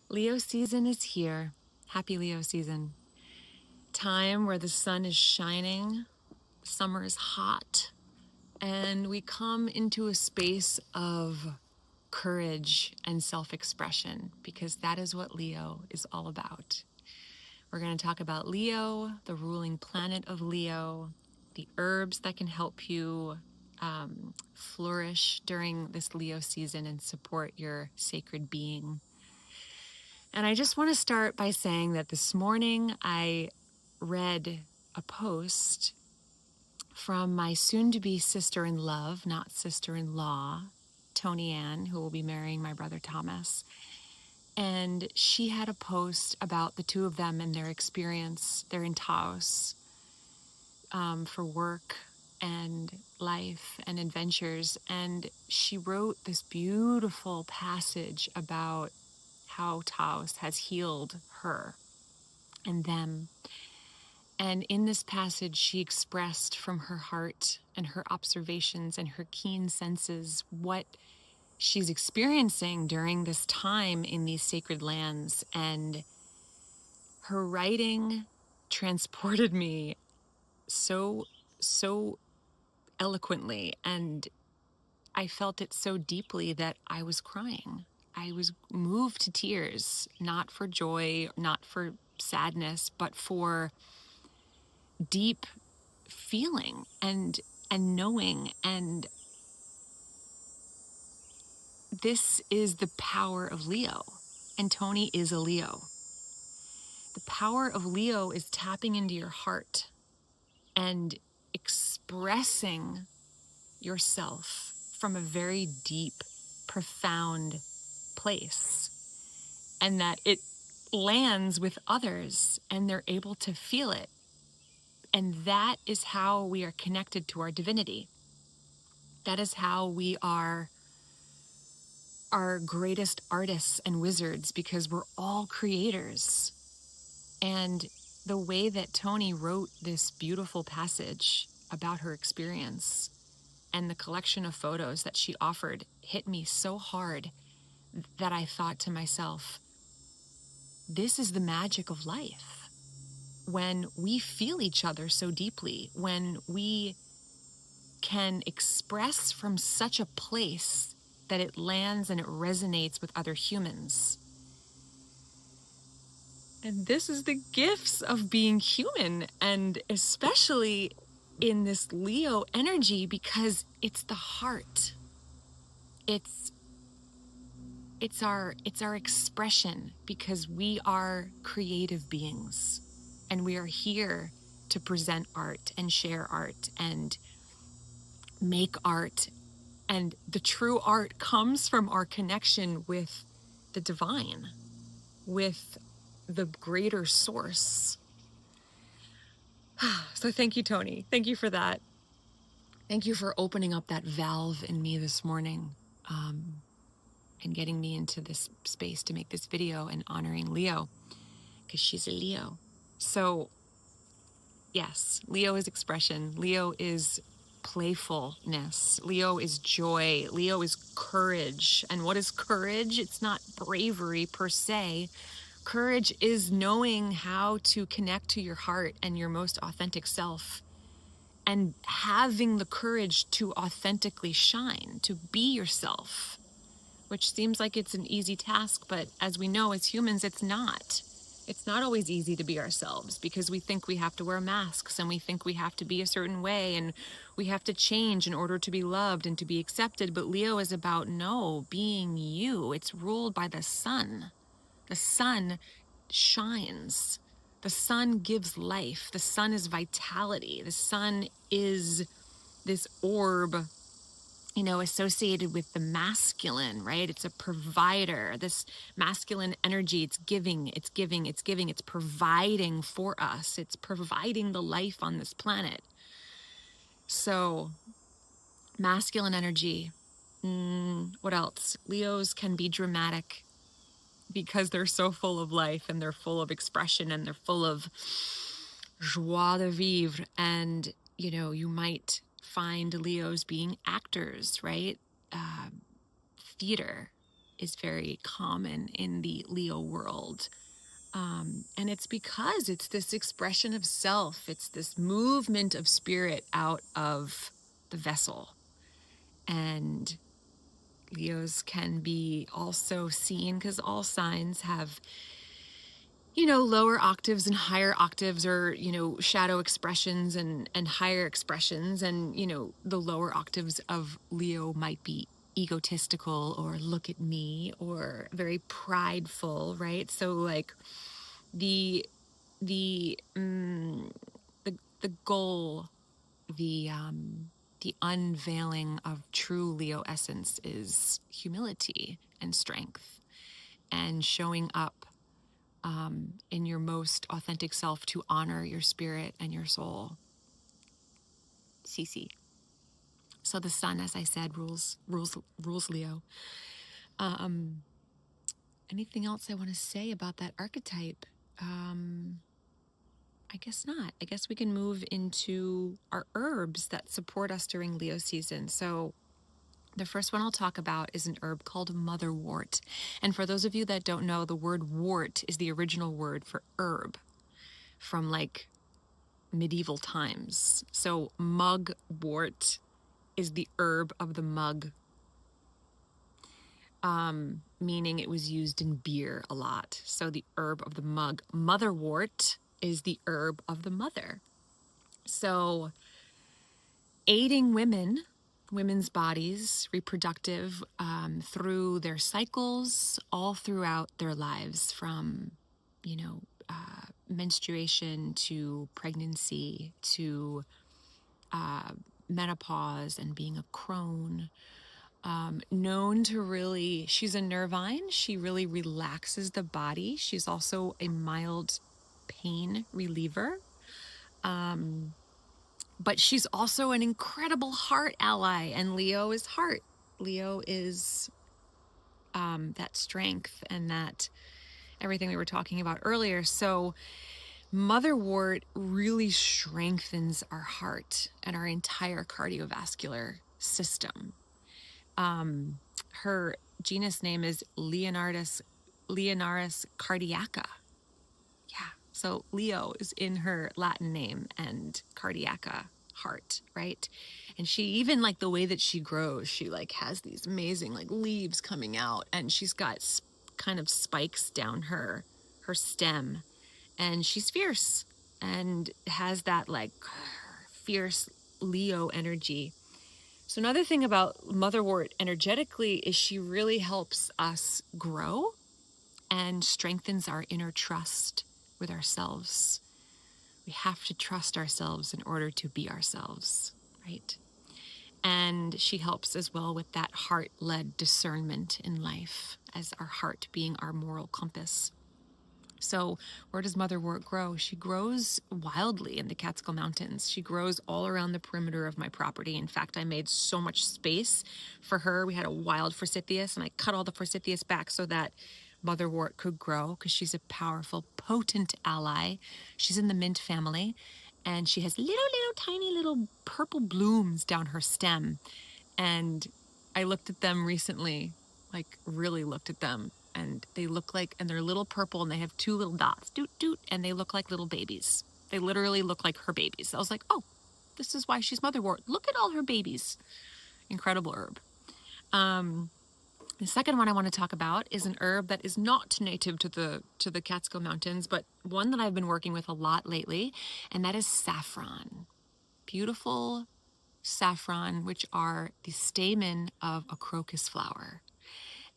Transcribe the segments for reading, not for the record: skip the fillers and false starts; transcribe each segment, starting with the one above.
Leo season is here. Happy Leo season. Time where the sun is shining, summer is hot, and we come into a space of courage and self-expression because that is what Leo is all about. We're going to talk about Leo, the ruling planet of Leo, the herbs that can help you flourish during this Leo season and support your sacred being. And I just want to start by saying that this morning I read a post from my soon-to-be sister-in-love, not sister-in-law, Tony Ann, who will be marrying my brother Thomas. And she had a post about the two of them and their experience. They're in Taos for work and life and adventures. And she wrote this beautiful passage about how Taos has healed her and them. And in this passage, she expressed from her heart and her observations and her keen senses what she's experiencing during this time in these sacred lands. And her writing transported me so eloquently, and I felt it so deeply that I was crying. I was moved to tears, not for joy, not for sadness, but for deep feeling and knowing. And this is the power of Leo, and Tony is a Leo. The power of Leo is tapping into your heart and expressing yourself from a very deep, profound place, and that it lands with others and they're able to feel it. And that is how we are connected to our divinity. That is how we are our greatest artists and wizards, because we're all creators. And the way that Tony wrote this beautiful passage about her experience and the collection of photos that she offered hit me so hard that I thought to myself, this is the magic of life. When we feel each other so deeply, when we can express from such a place that it lands and it resonates with other humans. And this is the gifts of being human, and especially in this Leo energy, because it's the heart. It's our expression, because we are creative beings and we are here to present art and share art and make art. And the true art comes from our connection with the divine, with the greater source. So thank you, Tony. Thank you for that. Thank you for opening up that valve in me this morning, and getting me into this space to make this video and honoring Leo, because she's a Leo. So yes, Leo is expression. Leo is playfulness. Leo is joy. Leo is courage. And what is courage? It's not bravery per se. Courage is knowing how to connect to your heart and your most authentic self, and having the courage to authentically shine, to be yourself, which seems like it's an easy task, but as we know, as humans, it's not. It's not always easy to be ourselves, because we think we have to wear masks and we think we have to be a certain way and we have to change in order to be loved and to be accepted. But Leo is about, no, being you. It's ruled by the sun. The sun shines. The sun gives life. The sun is vitality. The sun is this orb, associated with the masculine, right? It's a provider. This masculine energy, it's giving, it's giving, it's giving, it's providing for us. It's providing the life on this planet. So, masculine energy. What else? Leos can be dramatic because they're so full of life and they're full of expression and they're full of joie de vivre. And, you might find Leos being actors, right? Theater, is very common in the Leo world. And it's because it's this expression of self. It's this movement of spirit out of the vessel. And Leos can be also seen because all signs have, lower octaves and higher octaves, or, shadow expressions and higher expressions. And, the lower octaves of Leo might be egotistical, or look at me, or very prideful, right? So like the the the goal, the unveiling of true Leo essence is humility and strength, and showing up in your most authentic self to honor your spirit and your soul. CC. So the sun, as I said, rules Leo. Anything else I want to say about that archetype? I guess not. I guess we can move into our herbs that support us during Leo season. So the first one I'll talk about is an herb called motherwort. And for those of you that don't know, the word wort is the original word for herb from like medieval times. So mugwort is the herb of the mug, meaning it was used in beer a lot. So the herb of the mug. Motherwort is the herb of the mother. So aiding women's bodies, reproductive, through their cycles, all throughout their lives, from, menstruation to pregnancy to menopause and being a crone. Known to really, she's a nervine. She really relaxes the body. She's also a mild pain reliever. But she's also an incredible heart ally, and Leo is heart. Leo is that strength and that everything we were talking about earlier. So motherwort really strengthens our heart and our entire cardiovascular system. Her genus name is Leonardus cardiaca. Yeah. So Leo is in her Latin name, and cardiaca, heart, right? And she, even like the way that she grows, she like has these amazing like leaves coming out, and she's got kind of spikes down her stem, and she's fierce and has that like fierce Leo energy. So another thing about motherwort energetically is she really helps us grow and strengthens our inner trust with ourselves. We have to trust ourselves in order to be ourselves, right? And she helps as well with that heart-led discernment in life, as our heart being our moral compass. So where does motherwort grow? She grows wildly in the Catskill Mountains. She grows all around the perimeter of my property. In fact, I made so much space for her. We had a wild forsythia, and I cut all the forsythias back so that motherwort could grow, because she's a powerful, potent ally. She's in the mint family, and she has little tiny little purple blooms down her stem. And I looked at them recently, like really looked at them, and they look like, and they're little purple, and they have two little dots, doot doot, and they look like little babies. They literally look like her babies. I was like, oh, this is why she's motherwort. Look at all her babies. Incredible herb. The second one I want to talk about is an herb that is not native to the Catskill Mountains, but one that I've been working with a lot lately, and that is saffron. Beautiful saffron, which are the stamen of a crocus flower.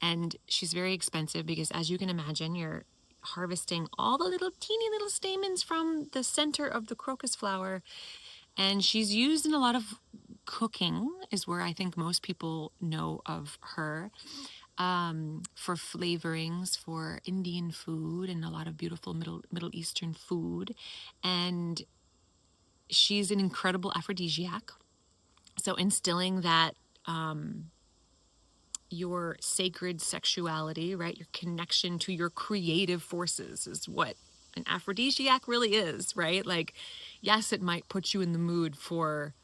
And she's very expensive because, as you can imagine, you're harvesting all the little teeny little stamens from the center of the crocus flower. And she's used in a lot of cooking, is where I think most people know of her, for flavorings for Indian food and a lot of beautiful Middle Eastern food. And she's an incredible aphrodisiac. So instilling that your sacred sexuality, right? Your connection to your creative forces is what an aphrodisiac really is, right? Like, yes, it might put you in the mood for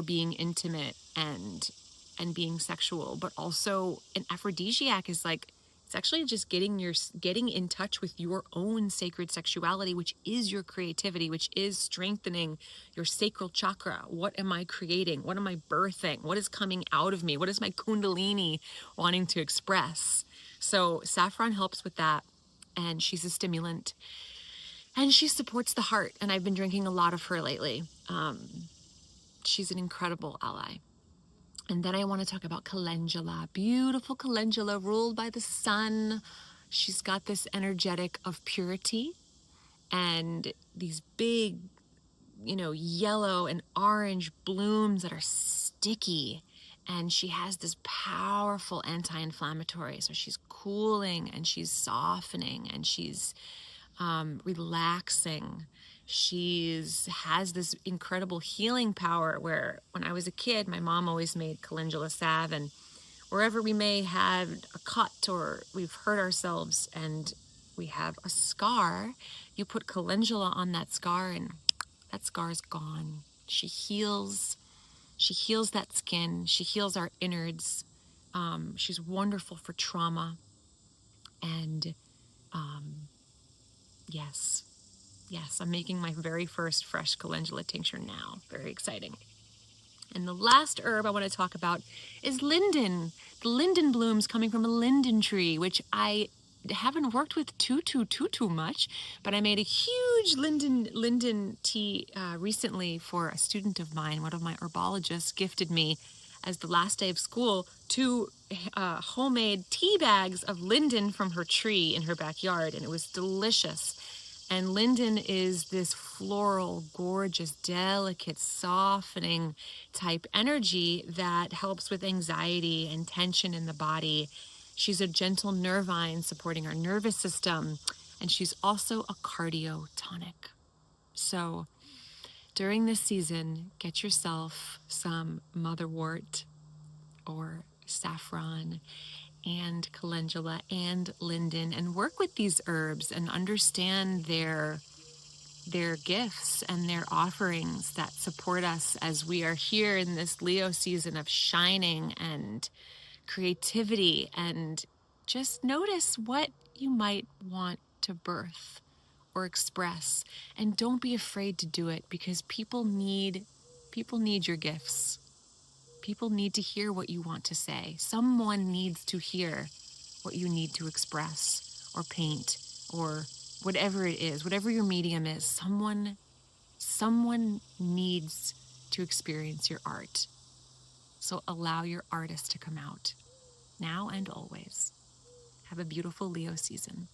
being intimate and and being sexual, but also an aphrodisiac is like, it's actually just getting in touch with your own sacred sexuality, which is your creativity, which is strengthening your sacral chakra. What am I creating? What am I birthing? What is coming out of me? What is my kundalini wanting to express? So saffron helps with that, and she's a stimulant, and she supports the heart. And I've been drinking a lot of her lately. She's an incredible ally. And then I want to talk about calendula, beautiful calendula ruled by the sun. She's got this energetic of purity and these big, yellow and orange blooms that are sticky. And she has this powerful anti-inflammatory. So she's cooling and she's softening and she's relaxing. She's has this incredible healing power where when I was a kid, my mom always made calendula salve, and wherever we may have a cut or we've hurt ourselves and we have a scar, you put calendula on that scar and that scar is gone. She heals that skin. She heals our innards. She's wonderful for trauma. And yes, I'm making my very first fresh calendula tincture now. Very exciting. And the last herb I want to talk about is linden. The linden blooms coming from a linden tree, which I haven't worked with too much, but I made a huge linden tea recently for a student of mine. One of my herbologists gifted me, as the last day of school, 2 homemade tea bags of linden from her tree in her backyard, and it was delicious. And linden is this floral, gorgeous, delicate, softening type energy that helps with anxiety and tension in the body. She's a gentle nervine supporting our nervous system, and she's also a cardio tonic. So during this season, get yourself some motherwort or saffron and calendula and linden, and work with these herbs and understand their gifts and their offerings that support us as we are here in this Leo season of shining and creativity. And just notice what you might want to birth or express, and don't be afraid to do it, because people need your gifts. People need to hear what you want to say. Someone needs to hear what you need to express or paint or whatever it is, whatever your medium is. Someone needs to experience your art. So allow your artist to come out now and always. Have a beautiful Leo season.